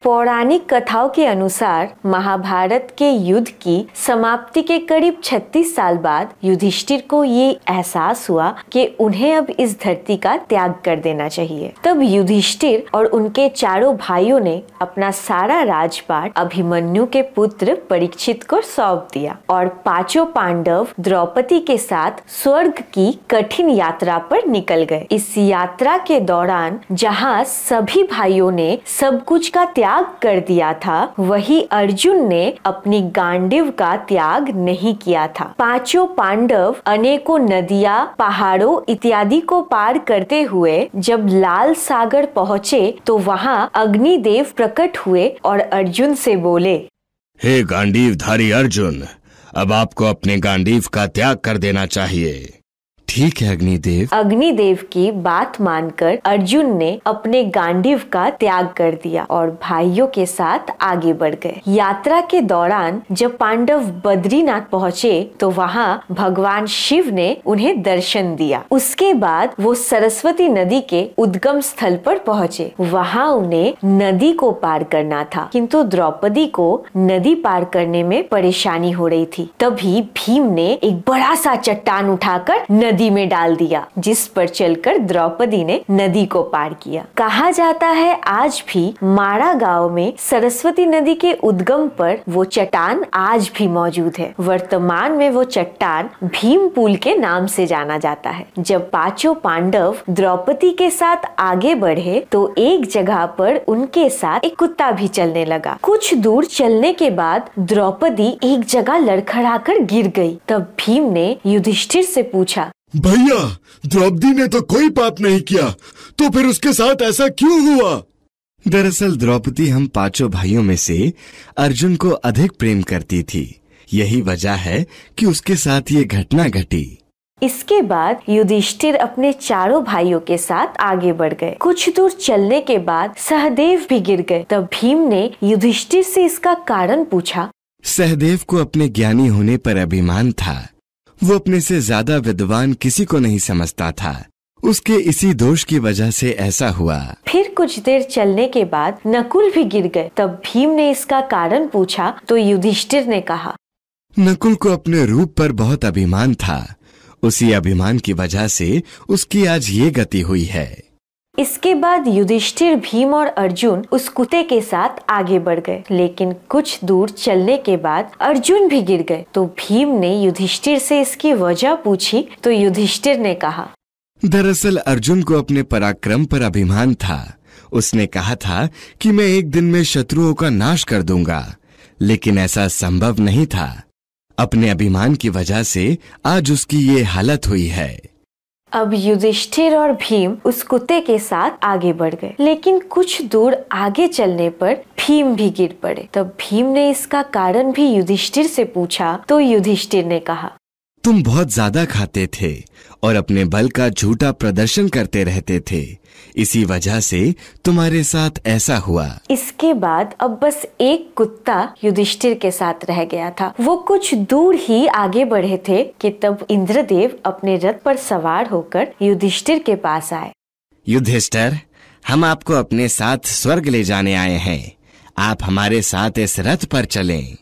पौराणिक कथाओं के अनुसार महाभारत के युद्ध की समाप्ति के करीब 36 साल बाद युधिष्ठिर को ये एहसास हुआ कि उन्हें अब इस धरती का त्याग कर देना चाहिए। तब युधिष्ठिर और उनके चारों भाइयों ने अपना सारा राजपाट अभिमन्यु के पुत्र परीक्षित को सौंप दिया और पांचों पांडव द्रौपदी के साथ स्वर्ग की कठिन यात्रा पर निकल गए। इस यात्रा के दौरान जहाँ सभी भाइयों ने सब कुछ का त्याग कर दिया था, वही अर्जुन ने अपनी गांडीव का त्याग नहीं किया था। पांचों पांडव अनेकों नदियां, पहाड़ों इत्यादि को पार करते हुए जब लाल सागर पहुँचे तो वहाँ अग्निदेव प्रकट हुए और अर्जुन से बोले, हे गांडीवधारी अर्जुन, अब आपको अपने गांडीव का त्याग कर देना चाहिए। ठीक है अग्निदेव। अग्निदेव की बात मानकर अर्जुन ने अपने गांडीव का त्याग कर दिया और भाइयों के साथ आगे बढ़ गए। यात्रा के दौरान जब पांडव बद्रीनाथ पहुँचे तो वहाँ भगवान शिव ने उन्हें दर्शन दिया। उसके बाद वो सरस्वती नदी के उद्गम स्थल पर पहुँचे। वहाँ उन्हें नदी को पार करना था, किंतु द्रौपदी को नदी पार करने में परेशानी हो रही थी। तभी भीम ने एक बड़ा सा चट्टान उठाकर नदी में डाल दिया, जिस पर चलकर द्रौपदी ने नदी को पार किया। कहा जाता है आज भी माड़ा गांव में सरस्वती नदी के उद्गम पर वो चट्टान आज भी मौजूद है। वर्तमान में वो चट्टान भीम पुल के नाम से जाना जाता है। जब पांचों पांडव द्रौपदी के साथ आगे बढ़े तो एक जगह पर उनके साथ एक कुत्ता भी चलने लगा। कुछ दूर चलने के बाद द्रौपदी एक जगह लड़खड़ाकर गिर गई। तब भीम ने युधिष्ठिर से पूछा, भैया, द्रौपदी ने तो कोई पाप नहीं किया, तो फिर उसके साथ ऐसा क्यों हुआ? दरअसल द्रौपदी हम पांचों भाइयों में से अर्जुन को अधिक प्रेम करती थी। यही वजह है कि उसके साथ ये घटना घटी। इसके बाद युधिष्ठिर अपने चारों भाइयों के साथ आगे बढ़ गए। कुछ दूर चलने के बाद सहदेव भी गिर गए। तब भीम ने युधिष्ठिर से इसका कारण पूछा। सहदेव को अपने ज्ञानी होने पर अभिमान था। वो अपने से ज्यादा विद्वान किसी को नहीं समझता था। उसके इसी दोष की वजह से ऐसा हुआ। फिर कुछ देर चलने के बाद नकुल भी गिर गए। तब भीम ने इसका कारण पूछा तो युधिष्ठिर ने कहा, नकुल को अपने रूप पर बहुत अभिमान था। उसी अभिमान की वजह से उसकी आज ये गति हुई है। इसके बाद युधिष्ठिर, भीम और अर्जुन उस कुत्ते के साथ आगे बढ़ गए। लेकिन कुछ दूर चलने के बाद अर्जुन भी गिर गए। तो भीम ने युधिष्ठिर से इसकी वजह पूछी तो युधिष्ठिर ने कहा, दरअसल अर्जुन को अपने पराक्रम पर अभिमान था। उसने कहा था कि मैं एक दिन में शत्रुओं का नाश कर दूंगा, लेकिन ऐसा संभव नहीं था। अपने अभिमान की वजह से आज उसकी ये हालत हुई है। अब युधिष्ठिर और भीम उस कुत्ते के साथ आगे बढ़ गए। लेकिन कुछ दूर आगे चलने पर भीम भी गिर पड़े। तब भीम ने इसका कारण भी युधिष्ठिर से पूछा तो युधिष्ठिर ने कहा, तुम बहुत ज्यादा खाते थे और अपने बल का झूठा प्रदर्शन करते रहते थे। इसी वजह से तुम्हारे साथ ऐसा हुआ। इसके बाद अब बस एक कुत्ता युधिष्ठिर के साथ रह गया था। वो कुछ दूर ही आगे बढ़े थे कि तब इंद्रदेव अपने रथ पर सवार होकर युधिष्ठिर के पास आए। युधिष्ठिर, हम आपको अपने साथ स्वर्ग ले जाने आए हैं। आप हमारे साथ इस रथ पर चलें।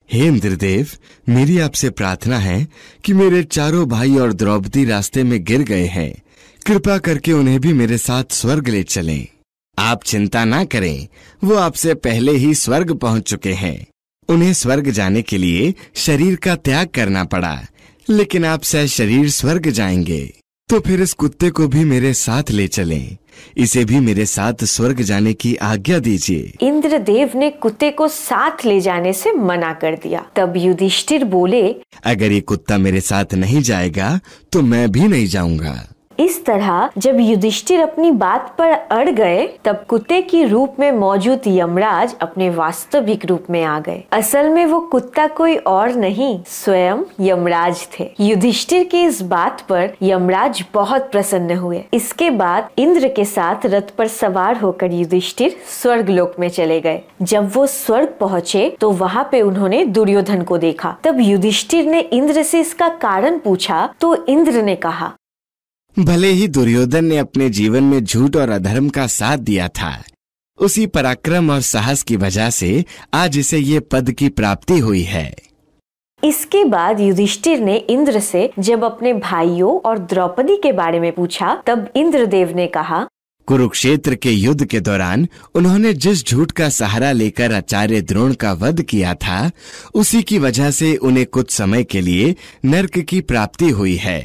हे इंद्रदेव, मेरी आपसे प्रार्थना है कि मेरे चारों भाई और द्रौपदी रास्ते में गिर गए हैं। कृपा करके उन्हें भी मेरे साथ स्वर्ग ले चलें। आप चिंता ना करें, वो आपसे पहले ही स्वर्ग पहुंच चुके हैं। उन्हें स्वर्ग जाने के लिए शरीर का त्याग करना पड़ा, लेकिन आप सशरीर स्वर्ग जाएंगे। तो फिर इस कुत्ते को भी मेरे साथ ले चलें। इसे भी मेरे साथ स्वर्ग जाने की आज्ञा दीजिए। इंद्रदेव ने कुत्ते को साथ ले जाने से मना कर दिया। तब युधिष्ठिर बोले, अगर ये कुत्ता मेरे साथ नहीं जाएगा तो मैं भी नहीं जाऊंगा। इस तरह जब युधिष्ठिर अपनी बात पर अड़ गए तब कुत्ते की रूप में मौजूद यमराज अपने वास्तविक रूप में आ गए। असल में वो कुत्ता कोई और नहीं, स्वयं यमराज थे। युधिष्ठिर की इस बात पर यमराज बहुत प्रसन्न हुए। इसके बाद इंद्र के साथ रथ पर सवार होकर युधिष्ठिर स्वर्ग लोक में चले गए। जब वो स्वर्ग पहुँचे तो वहाँ पे उन्होंने दुर्योधन को देखा। तब युधिष्ठिर ने इंद्र से इसका कारण पूछा तो इंद्र ने कहा, भले ही दुर्योधन ने अपने जीवन में झूठ और अधर्म का साथ दिया था, उसी पराक्रम और साहस की वजह से आज इसे ये पद की प्राप्ति हुई है। इसके बाद युधिष्ठिर ने इंद्र से जब अपने भाइयों और द्रौपदी के बारे में पूछा, तब इंद्रदेव ने कहा, कुरुक्षेत्र के युद्ध के दौरान उन्होंने जिस झूठ का सहारा लेकर आचार्य द्रोण का वध किया था, उसी की वजह से उन्हें कुछ समय के लिए नर्क की प्राप्ति हुई है,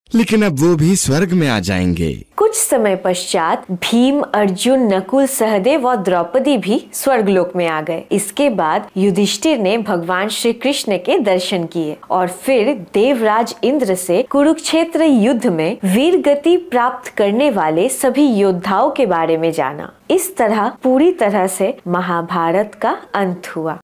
लेकिन अब वो भी स्वर्ग में आ जाएंगे। कुछ समय पश्चात भीम, अर्जुन, नकुल, सहदेव और द्रौपदी भी स्वर्गलोक में आ गए। इसके बाद युधिष्ठिर ने भगवान श्री कृष्ण के दर्शन किए और फिर देवराज इंद्र से कुरुक्षेत्र युद्ध में वीर गति प्राप्त करने वाले सभी योद्धाओं के बारे में जाना। इस तरह पूरी तरह से महाभारत का अंत हुआ।